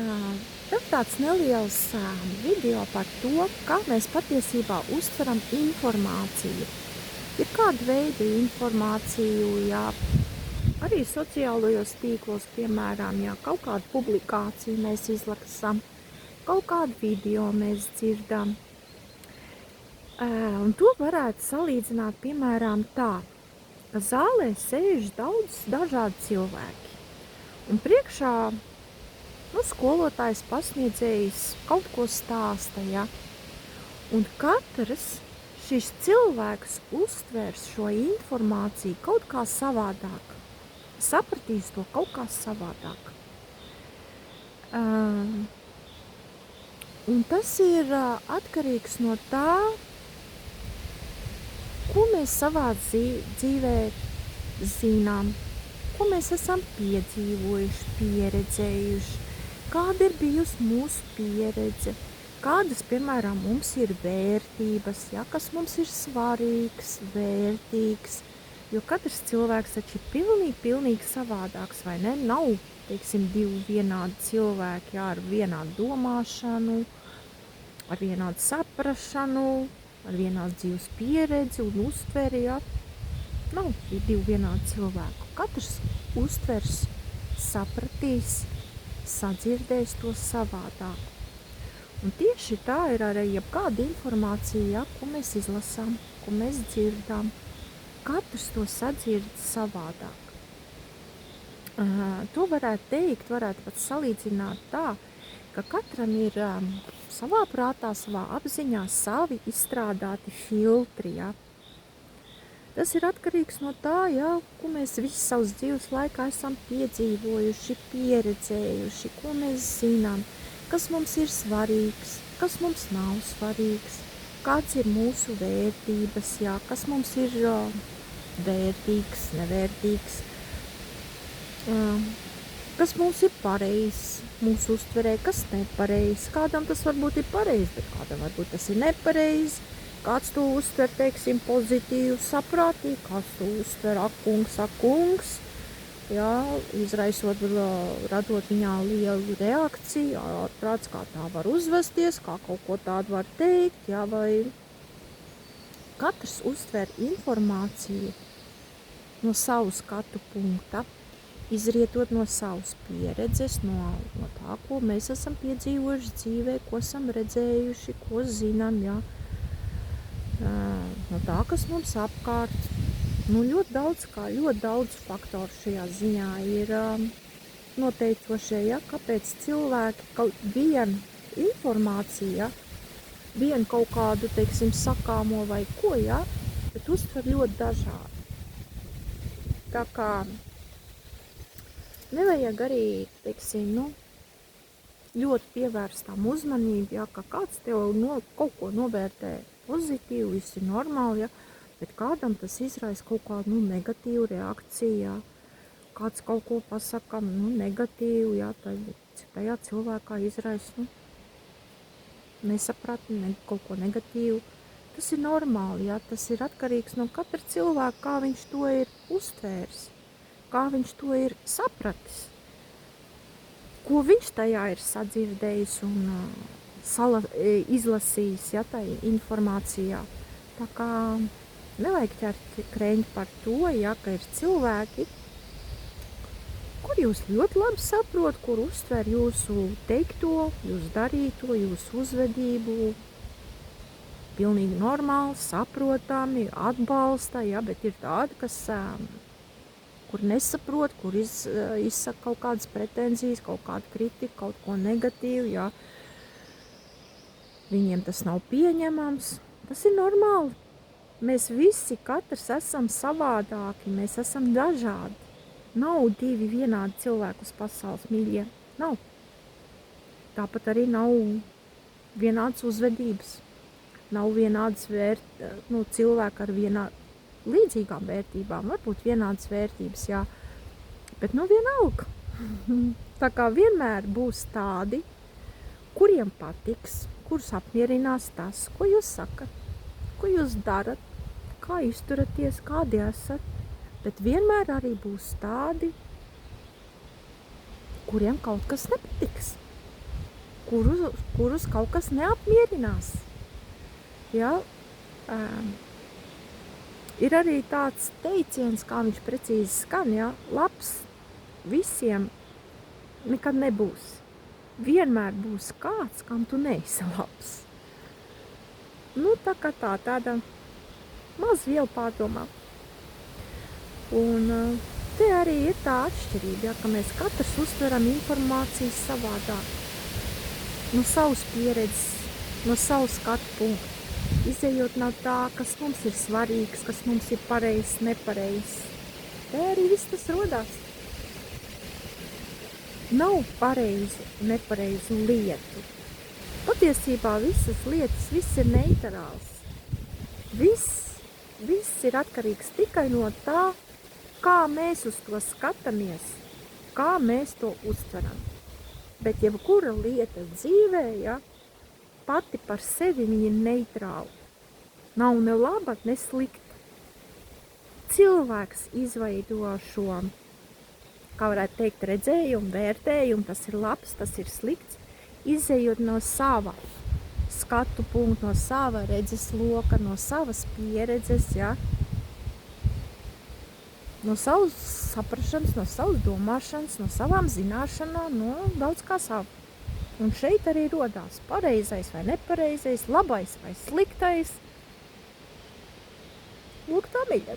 Tev tāds neliels video par to, kā mēs patiesībā uztveram informāciju. Ir kāda veida informāciju, jā, arī sociālajos tīklos, piemēram, jā, kaut kādu publikāciju mēs izlasām, kaut kādu video mēs dzirdam. Un to varētu salīdzināt, piemēram, tā, ka zālē sēž daudz dažādi cilvēki. Un priekšā skolotājs pasniedzējs kaut ko stāsta, ja? Un katrs šis cilvēks uztvers šo informāciju kaut kā savādāk. Sapratīs to kaut kā savādāk. Un tas ir atkarīgs no tā, ko mēs savā dzīvē zinām, ko mēs esam piedzīvojuši, pieredzējuši, kāda ir bijusi mūsu pieredze, kādas, piemēram, mums ir vērtības, ja, kas mums ir svarīgs, vērtīgs, jo katrs cilvēks taču ir pilnīgi savādāks, vai ne? Nav, teiksim, divi vienādi cilvēki, jā, ar vienādu domāšanu, ar vienādu saprašanu, ar vienādu dzīves pieredzi un uztveri, jā. Nav divi vienādi cilvēku. Katrs uztvers, sapratīs, sadzirdēs to savādāk. Un tieši tā ir arī jebkāda informācija, ja, ko mēs izlasām, ko mēs dzirdām. Katrs to sadzird savādāk. To varētu teikt, varētu pat salīdzināt tā, ka katram ir savā prātā, savā apziņā savi izstrādāti filtri, ja. Tas ir atkarīgs no tā, ja, ko mēs visu savas dzīves laikā esam piedzīvojuši, pieredzējuši, ko mēs zinām, kas mums ir svarīgs, kas mums nav svarīgs, kāds ir mūsu vērtības, jā, kas mums ir vērtīgs, nevērtīgs, kas mums ir pareizs mūsu uztverē, kas nepareizs, kādam tas varbūt ir pareizs, bet kādam varbūt tas ir nepareizs. Kāds to uztver, teiksim, pozitīvi, saprātīgi, kāds to uztver akungs, jā, izraisot, radot viņā lielu reakciju, ārprāts, kā tā var uzvesties, kā kaut ko tādu var teikt, jā, vai katrs uztver informāciju no savu skatu punkta, izrietot no savas pieredzes, no tā, ko mēs esam piedzīvojuši dzīvē, ko esam redzējuši, ko zinām, jā. No tā, kas mums apkārt, ļoti daudz faktoru šajā ziņā ir noteicošie, ja, kāpēc cilvēki kaut vienu informāciju, ja, vienu kaut kādu, teiksim, sakāmo vai ko, ja, bet uztver ļoti dažādi. Tā kā nevajag arī, teiksim, ļoti pievērst tam uzmanību, ja, ka kāds tev kaut ko novērtē pozitīvi, viss ir normāli, ja, bet kādam tas izraisa kaut kādu negatīvu reakciju, ja, kāds kaut ko pasaka negatīvu, ja, tajā cilvēkā izraisa nesapratni, kaut ko negatīvu. Tas ir normāli, ja, tas ir atkarīgs no katra cilvēka, kā viņš to ir uztvērs, kā viņš to ir sapratis, ko viņš tajā ir sadzirdējis un izlasījis, ja, tā informācijā. Tā kā nevajag ķert kreņķi par to, ja, ka ir cilvēki, kur jūs ļoti labi saprot, kur uztver jūsu teikto, jūsu darīto, jūsu uzvedību, pilnīgi normāli, saprotami, atbalsta, ja, bet ir tādi, kas kur nesaprot, kur izsaka kaut kādas pretenzijas, kaut kādu kritiku, kaut ko negatīvu, ja. Viņiem tas nav pieņemams, tas ir normāli. Mēs visi, katrs esam savādāki, mēs esam dažādi. Nav divi vienādi cilvēki uz pasaules, mīļie, nav. Tāpat arī nav vienādas uzvedības, nav vienādas cilvēki ar līdzīgām vērtībām, varbūt vienādas vērtības, jā, bet vienalga. Tā kā vienmēr būs tādi, kuriem patiks, kurus apmierinās tas, ko jūs sakat, ko jūs darat, kā izturaties, kādi esat, bet vienmēr arī būs tādi, kuriem kaut kas nepatiks. kurus kaut kas neapmierinās. Ja? Ir arī tāds teiciens, kā viņš precīzi skan, ja? Labs visiem nekad nebūs. Vienmēr būs kāds, kam tu neesi labs. Nu, tā kā tāda maz viela pārdomā. Un te arī ir tā atšķirība, ja, ka mēs katrs uztveram informāciju savādāk. No savas pieredzes, no savas skatu punkta. Izejot no tā, kas mums ir svarīgs, kas mums ir pareizs, nepareizs. Te arī viss tas rodās. Nav pareizu, nepareizu lietu. Patiesībā visas lietas, viss ir neitrāls. Viss ir atkarīgs tikai no tā, kā mēs uz to skatāmies, kā mēs to uztveram. Bet jebkura lieta dzīvē, ja, pati par sevi viņa ir neitrāla. Nav ne laba, ne slikta. Cilvēks izveido šo, kā varētu teikt, redzējumu, vērtējumu, tas ir labs, tas ir slikts, izejot no sava skatu punkta, no sava redzes loka, no savas pieredzes, ja? No savas saprašanas, no savas domāšanas, no savām zināšanām, no daudz kā savu. Un šeit arī rodās pareizais vai nepareizais, labais vai sliktais. Lūk, tā bija.